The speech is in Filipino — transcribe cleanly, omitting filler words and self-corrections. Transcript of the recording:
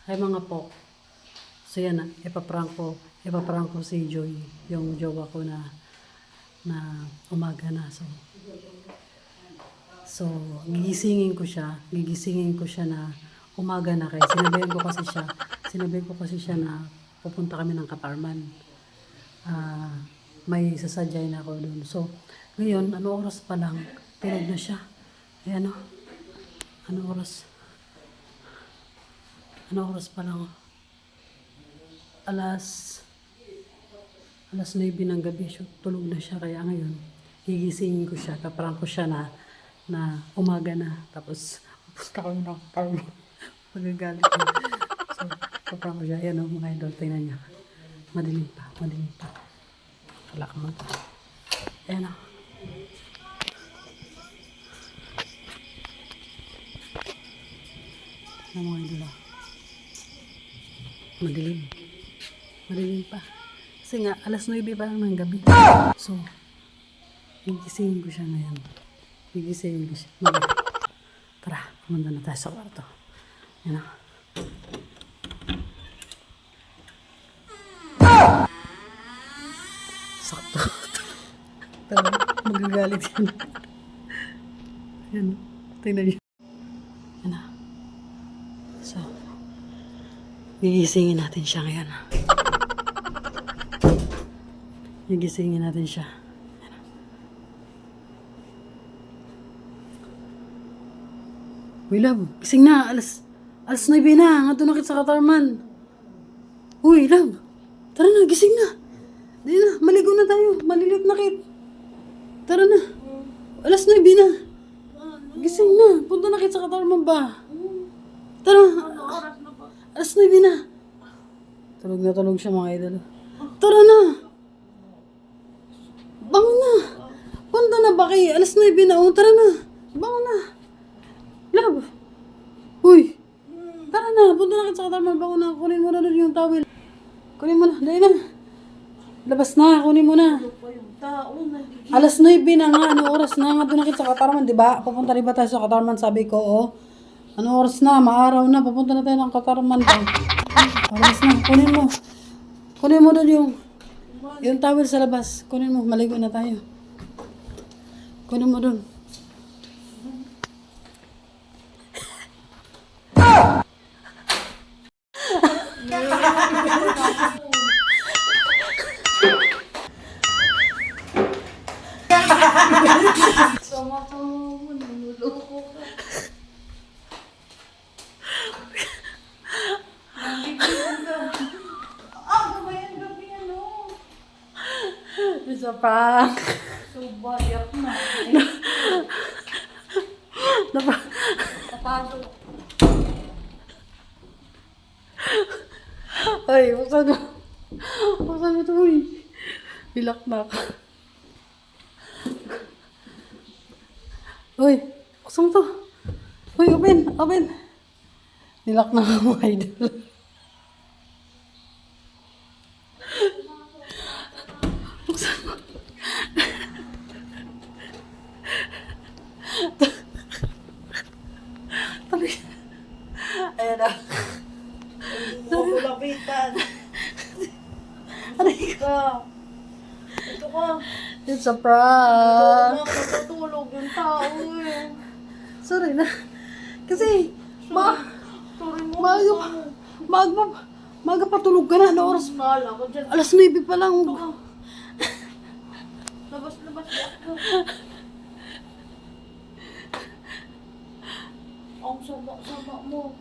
Ay mga po. So yan na, ipaprank ko si Joy, yung jowa ko na umaga na. So gigisingin ko siya na umaga na, kaya sinabihan ko kasi siya na pupunta kami ng Katarman. May sasadyay na ako doon. So ngayon, ano oras pa lang, tulog na siya. Ayan o. Ano oras? Ano oras pa lang? Alas 9 ng gabi. So, tulog na siya. Kaya ngayon, gigisingin ko siya. Kaprank ko siya na umaga na. Tapos, pupunta ko ng parang magagalit na. So, kaprank ko siya. Ayan o, mga idol. Tingnan niya. Madilim pa. Wala ka mata. Ayan o. Ayan mga idol o. Madilim pa. Kasi nga, alas 9 pa lang ng gabi. So, gigisingin ko siya ngayon. Tara, pumunta na tayo sa kwarto. Yan na. Sakto. Tara, magagalit yan. Yan. Tingnan niyo. Yan na. So, gigisingin natin siya ngayon. Gigisingin natin siya. Uy, love. Gising na. Alas 9 na. Nga doon nakit sa Katarman. Uy, love. Tara na, gising na. Di na, maligo na tayo. Malilit na kit. Tara na. Alas 9 na. Gising na. Punta na kit sa Katarman ba? Tara. Alas 9 na. Tulog siya mga idol. Tara na. Bangon na. Punta na ba kayo? Alas 9 na. O, tara na. Bangon na. Love. Uy. Tara na. Punta na kita sa Katarman. Bangon na. Kunin mo na doon yung towel. Kunin mo na. Dahil na. Labas na. Kunin mo na. Alas 9 na nga. Ano oras na? Nga doon na kita sa Katarman. Diba? Pupunta rin ba tayo sa Katarman? Sabi ko, oh. Ano oras na? Maaraw na. Pupunta na tayo ng Katarman. Labas na. Kunin mo doon yung towel sa labas. Kunin mo. Maligo na tayo. Kunin mo doon. Sama ka mo, niloloko ka. Gabayan gabi ano? It's a prank. So, bayak na. Papasok. Ay, buksan mo. Buksan mo ito, uy. Bilak na ka. Uy, buksan mo ito. Uy, open. Nilak na ka mga idol. Buksan mo. Tabi. Ayan na. Lapitan. Aray ka. Ito ka. It's a prank. Nakatulog yung tao eh. Sorry na. Kasi, Sorry mo. maaga pa tulog ka na. Ano oras? Nala ko dyan. Alas 9 pa lang. Labas. Ang sama mo.